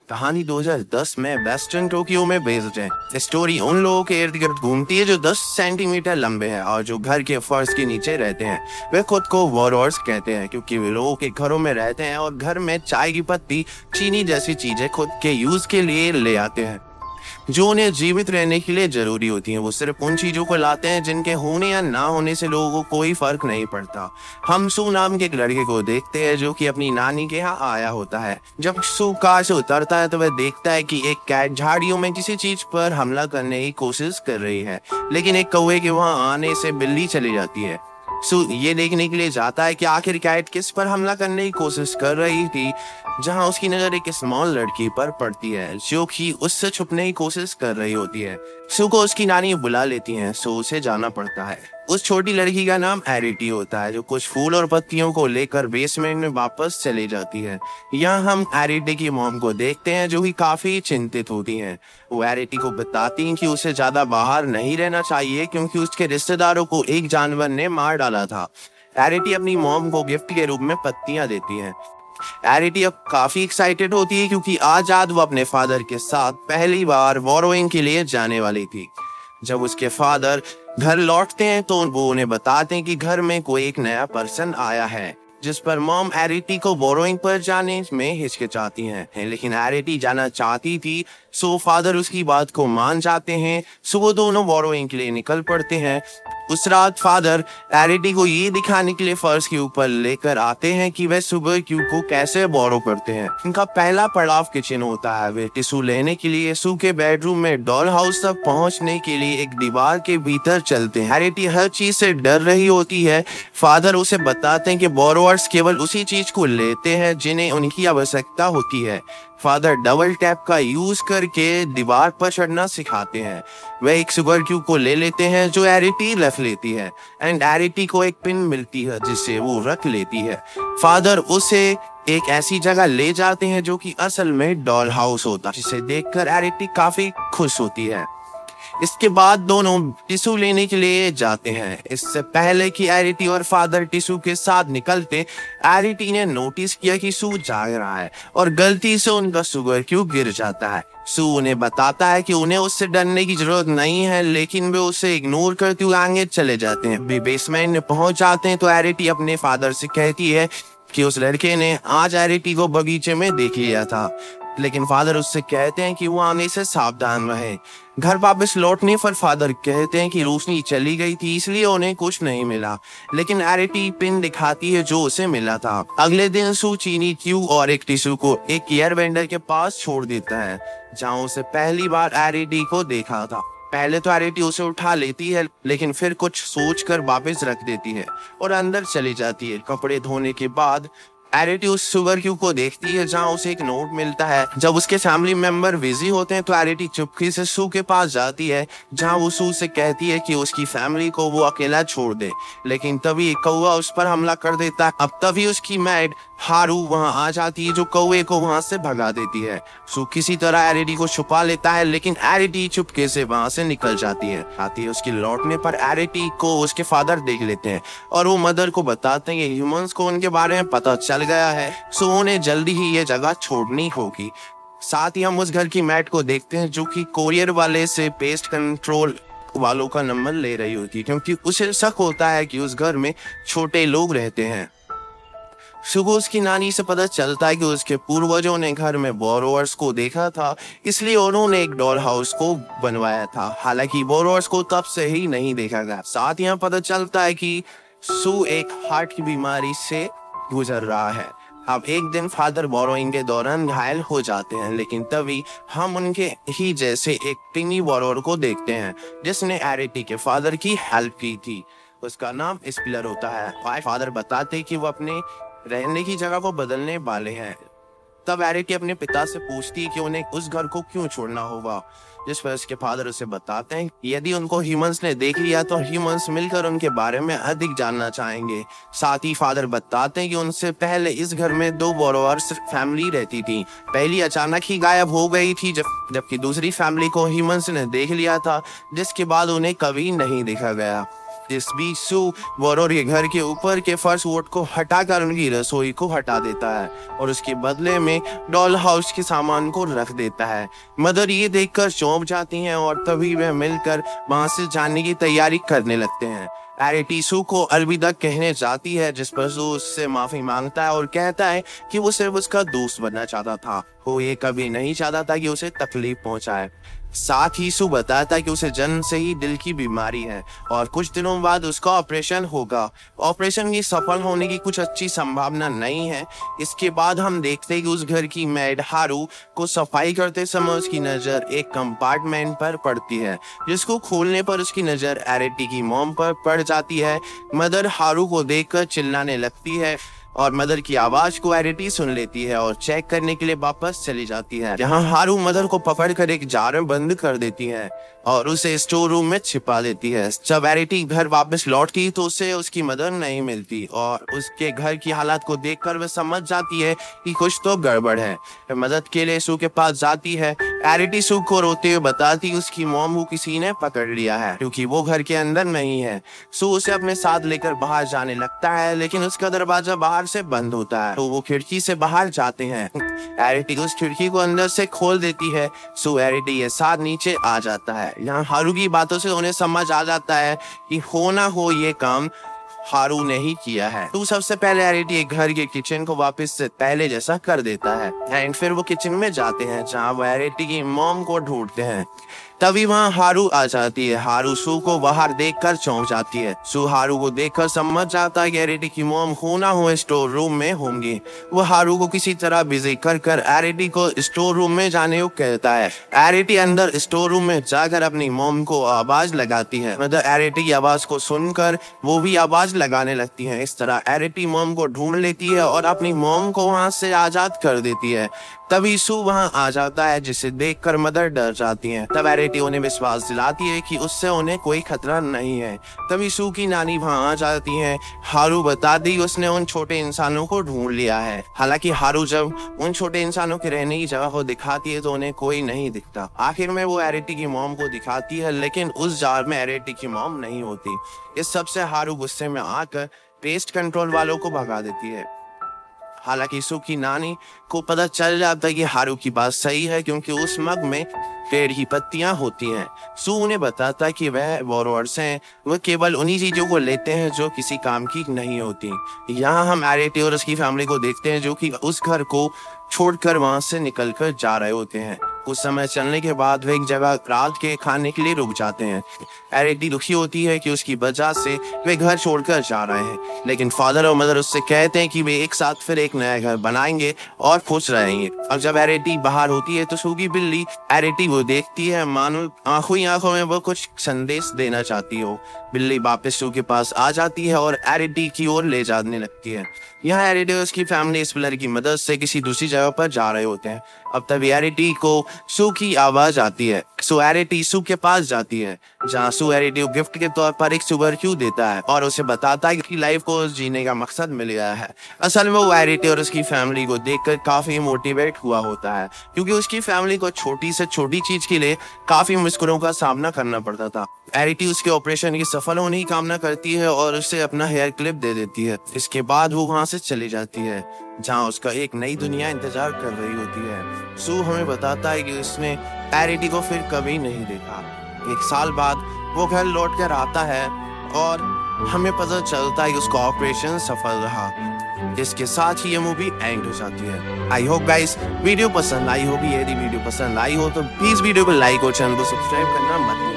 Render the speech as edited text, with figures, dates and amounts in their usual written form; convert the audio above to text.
कहानी 2010 में western Tokyo में बेस्ड है। स्टोरी उन लोगों के इर्द गिर्द घूमती है जो 10 सेंटीमीटर लंबे हैं और जो घर के फर्श के नीचे रहते हैं। वे खुद को वॉरियर्स कहते हैं क्योंकि वे लोगों के घरों में रहते हैं और घर में चाय की पत्ती, चीनी जैसी चीजें खुद के यूज के लिए ले आते हैं जो उन्हें जीवित रहने के लिए जरूरी होती हैं। वो सिर्फ उन चीजों को लाते हैं जिनके होने या ना होने से लोगों को कोई फर्क नहीं पड़ता। हम सू नाम के एक लड़के को देखते हैं जो कि अपनी नानी के यहाँ आया होता है। जब सू कार से उतरता है तो वह देखता है कि एक कैट झाड़ियों में किसी चीज पर हमला करने की कोशिश कर रही है, लेकिन एक कौवे के वहां आने से बिल्ली चली जाती है। सू ये देखने के लिए जाता है कि आखिर कैट किस पर हमला करने की कोशिश कर रही थी, जहां उसकी नजर एक स्मॉल लड़की पर पड़ती है जो कि उससे छुपने की कोशिश कर रही होती है। सू को उसकी नानी बुला लेती है, सो उसे जाना पड़ता है। उस छोटी लड़की का नाम एरिटी होता है जो कुछ फूल और पत्तियों को लेकर बेसमेंट में वापस चली जाती है। यहाँ हम एरिटी की मॉम को देखते हैं जो कि काफी चिंतित होती हैं। वो एरिटी को बताती हैं कि उसे ज्यादा बाहर नहीं रहना चाहिए क्योंकि उसके रिश्तेदारों को एक जानवर ने मार डाला था। एरिटी अपनी मॉम को गिफ्ट के रूप में पत्तियां देती है। एरिटी अब काफी एक्साइटेड होती है क्योंकि आज वो अपने फादर के साथ पहली बार वॉरोइंग के लिए जाने वाली थी। जब उसके फादर घर लौटते हैं तो वो उन्हें बताते हैं कि घर में कोई एक नया पर्सन आया है, जिस पर मॉम एरिटी को बोरोइंग पर जाने में हिचकिचाती हैं, लेकिन एरिटी जाना चाहती थी। सो फादर उसकी बात को मान जाते हैं। सो वो दोनों बोरोइंग के लिए निकल पड़ते हैं। उस रात फादर एरिटी को ये दिखाने के लिए फर्श के ऊपर लेकर आते हैं कि वे सुबह क्यू को कैसे बोरो करते हैं। इनका पहला पड़ाव किचन होता है। वे टिश्यू लेने के लिए सू के बेडरूम में डॉल हाउस तक पहुंचने के लिए एक दीवार के भीतर चलते हैं। एरिटी हर चीज से डर रही होती है। फादर उसे बताते हैं कि बोरोअर्स केवल उसी चीज को लेते हैं जिन्हें उनकी आवश्यकता होती है। फादर डबल टैप का यूज करके दीवार पर चढ़ना सिखाते हैं। वे एक सुगर क्यूब को ले लेते हैं जो एरिटी रख लेती है एंड एरिटी को एक पिन मिलती है जिसे वो रख लेती है। फादर उसे एक ऐसी जगह ले जाते हैं जो कि असल में डॉल हाउस होता है, जिसे देखकर एरिटी काफी खुश होती है। इसके बाद दोनों टिश्यू लेने के लिए जाते हैं। इससे पहले कि एरिटी और फादर टिश्यू के साथ निकलते, एरिटी ने नोटिस किया कि सू जाग रहा है और गलती से उनका सुगर क्यूब गिर जाता है। सू उन्हें बताता है कि उन्हें उससे डरने की जरूरत नहीं है, लेकिन वे उसे इग्नोर करते हुए आगे चले जाते हैं। वे बेसमेंट में पहुंच जाते हैं तो एरिटी अपने फादर से कहती है कि उस लड़के ने आज एरिटी को बगीचे में देख लिया था, लेकिन फादर उससे कहते हैं कि वो आने से सावधान रहे। घर वापस लौटने पर फादर कहते हैं कि रोशनी चली गई थी इसलिए उन्हें कुछ नहीं मिला, लेकिन एरिटी पिन दिखाती है जो उसे मिला था। अगले दिन सू चीनी क्यू और एक टिश्यू को एक एयर वेंडर के पास छोड़ देता है जहाँ उसे पहली बार एरिटी को देखा था। पहले तो एरिटी उसे उठा लेती है, लेकिन फिर कुछ सोचकर वापस रख देती है और अंदर चली जाती है। कपड़े धोने के बाद एरिटी उस सुगर क्यूब को देखती है जहाँ उसे एक नोट मिलता है। जब उसके फैमिली मेंबर बिजी होते हैं तो एरिटी चुपके से सू के पास जाती है जहाँ वो सू से कहती है कि उसकी फैमिली को वो अकेला छोड़ दे, लेकिन तभी एक कौवा उस पर हमला कर देता है। अब तभी उसकी मैड हारू वहां आ जाती है जो कौवे को वहां से भगा देती है। सू किसी तरह एरिटी को छुपा लेता है, लेकिन एरिटी चुपके से वहां से निकल जाती है। उसके लौटने पर एरिटी को उसके फादर देख लेते हैं और वो मदर को बताते हैं कि ह्यूमंस को उनके बारे में पता चल गया है, सो उन्हें जल्दी ही ये जगह छोड़नी होगी। साथ ही हम उस घर की मैट को देखते हैं जो कि कोरियर वाले से पेस्ट कंट्रोल वालों का नंबर ले रही होती है क्योंकि उसे शक होता है कि उस घर में छोटे लोग रहते हैं। सुबह उसकी नानी से पता चलता है कि उसके पूर्वजों ने घर में बोरोअर्स को देखा था, इसलिए उन्होंने एक डॉल हाउस को बनवाया था। हालांकि बोरोअर्स को तब से ही नहीं देखा गया। साथ ही पता चलता है कि सू एक हार्ट की बीमारी से गुजर रहा है। अब एक दिन फादर बोरोइंग के दौरान घायल हो जाते हैं, लेकिन तभी हम उनके ही जैसे एक टिनी बोरोअर को देखते हैं जिसने एरिटी के फादर की हेल्प की थी। उसका नाम स्पिलर होता है। फादर बताते कि वो अपने रहने की जगह को बदलने वाले हैं। तब एरिटी अपने पिता से पूछती है कि उन्हें उस घर को क्यों छोड़ना होगा, जिस पर उसके फादर उसे बताते हैं यदि उनको ह्यूमंस ने देख लिया तो ह्यूमंस मिलकर उनके बारे में अधिक जानना चाहेंगे। साथ ही फादर बताते हैं कि उनसे पहले इस घर में 2 बोरोअर्स फैमिली रहती थी। पहली अचानक ही गायब हो गई थी जबकि दूसरी फैमिली को ह्यूमंस ने देख लिया था, जिसके बाद उन्हें कभी नहीं देखा गया। जिस बीच सू वॉरर के घर के ऊपर के फर्स्ट वोट को हटाकर उनकी रसोई को हटा देता है और उसके बदले में डॉल हाउस के सामान को रख देता है। मदर ये देखकर चौंक जाती हैं और तभी वह मिलकर वहां से जाने की तैयारी करने लगते हैं। एरिटी सू को अलविदा कहने जाती है, जिस पर सू उससे माफी मांगता है और कहता है कि वो सिर्फ उसका दोस्त बनना चाहता था, वो ये कभी नहीं चाहता था कि उसे तकलीफ पहुंचाए। साथ ही सू बताता है कि उसे जन्म से ही दिल की बीमारी है और कुछ दिनों बाद उसका ऑपरेशन होगा। ऑपरेशन की सफल होने की कुछ अच्छी संभावना नहीं है। इसके बाद हम देखते हैं कि उस घर की मेड हारू को सफाई करते समय उसकी नजर एक कंपार्टमेंट पर पड़ती है, जिसको खोलने पर उसकी नजर एरिटी की मॉम पर पड़ जाती है। मदर हारू को देखकर चिल्लाने लगती है और मदर की आवाज को एरिटी सुन लेती है और चेक करने के लिए वापस चली जाती है, जहां हारू मदर को पकड़कर एक जार में बंद कर देती है और उसे स्टोर रूम में छिपा लेती है। जब एरिटी घर वापस लौटती तो उसे उसकी मदर नहीं मिलती और उसके घर की हालत को देखकर वह समझ जाती है कि कुछ तो गड़बड़ है। मदद के लिए सू के पास जाती है। एरिटी सू को रोते हुए बताती उसकी मॉम को किसी ने पकड़ लिया है क्योंकि वो घर के अंदर नहीं है। सू उसे अपने साथ लेकर बाहर जाने लगता है, लेकिन उसका दरवाजा बाहर से बंद होता है तो वो खिड़की से बाहर जाते हैं। एरिटी उस खिड़की को अंदर से खोल देती है। सो एरिटी के साथ नीचे आ जाता है। यहाँ हारू की बातों से उन्हें समझ आ जाता है कि हो ना हो ये काम हारू ने ही किया है। तो सबसे पहले एरिटी एक घर के किचन को वापस से पहले जैसा कर देता है एंड फिर वो किचन में जाते हैं जहाँ वो एरिटी की मॉम को ढूंढते हैं। तभी वहाँ हारू आ जाती है। हारू सू को बाहर देखकर चौंक जाती है। सू हारू को देखकर समझ जाता है कि एरिटी की मॉम हो ना हो स्टोर रूम में होंगी। वो हारू को किसी तरह बिजी कर एरिटी को स्टोर रूम में जाने को कहता है। एरिटी अंदर स्टोर रूम में जाकर अपनी मॉम को आवाज लगाती है। मतलब एरिटी की आवाज को सुनकर वो भी आवाज लगाने लगती है। इस तरह एरिटी मॉम को ढूंढ लेती है और अपनी मॉम को वहां से आजाद कर देती है। तभी सू वहां आ जाता है, जिसे देखकर मदर डर जाती है। तब एरिटी उन्हें विश्वास दिलाती है कि उससे उन्हें कोई खतरा नहीं है। तभी सू की नानी वहां आ जाती है। हारू बता दी उसने उन छोटे इंसानों को ढूंढ लिया है। हालांकि हारू जब उन छोटे इंसानों के रहने की जगह को दिखाती है तो उन्हें कोई नहीं दिखता। आखिर में वो एरिटी की मॉम को दिखाती है, लेकिन उस जार में एरिटी की मॉम नहीं होती। इस सबसे हारू गुस्से में आकर पेस्ट कंट्रोल वालों को भगा देती है। हालांकि सू की नानी को पता चल जाता है कि हारू की बात सही है, क्योंकि उस मग में पेड़ की पत्तियां होती हैं। सू उन्हें बताता है कि वह वॉरवर्स हैं, वह केवल उन्हीं चीजों को लेते हैं जो किसी काम की नहीं होती। यहाँ हम एरिटी और उसकी फैमिली को देखते हैं, जो कि उस घर को छोड़कर वहां से निकलकर जा रहे होते हैं। कुछ समय चलने के बाद वे एक जगह रात के खाने के लिए रुक जाते हैं। एरिटी दुखी होती है कि उसकी वजह से वे घर छोड़कर जा रहे हैं, लेकिन फादर और मदर उससे कहते हैं कि वे एक साथ फिर एक नया घर बनाएंगे और खुश रहेंगे। और जब एरिटी बाहर होती है तो सूगी बिल्ली एरिटी वो देखती है, मानो आंखों ही आंखों में वो कुछ संदेश देना चाहती हो। बिल्ली वापस सू के पास आ जाती है और एरिटी की ओर ले जाने लगती है। यहाँ एरिटी और उसकी फैमिली इस पिलर की मदद से किसी दूसरी जगह पर जा रहे होते हैं। अब तभी एरिटी को सू की आवाज आती है। सो एरिटी सू के पास जाती है, जहाँ सू एरिटी को गिफ्ट के तौर पर एक सुपर क्यू देता है और उसे बताता है कि लाइफ को जीने का मकसद मिल गया है। असल में वो एरिटी और उसकी फैमिली को देखकर काफी मोटिवेट हुआ होता है, क्योंकि उसकी फैमिली को छोटी से छोटी चीज के लिए काफी मुश्किलों का सामना करना पड़ता था। एरिटी उसके ऑपरेशन की सफल होने की कामना करती है और उसे अपना हेयर क्लिप दे देती है। इसके बाद वो वहां से चली जाती है, जहाँ उसका एक नई दुनिया इंतजार कर रही होती है। सू हमें बताता है कि उसने एरिटी को फिर कभी नहीं देखा। एक साल बाद वो घर लौट कर आता है और हमें पता चलता है कि उसका ऑपरेशन सफल रहा। इसके साथ ही ये मूवी एंड हो जाती है। आई होप गाइस वीडियो पसंद आई होगी। यदि वीडियो पसंद आई हो तो प्लीज वीडियो को लाइक और चैनल को सब्सक्राइब करना मत भूलिए।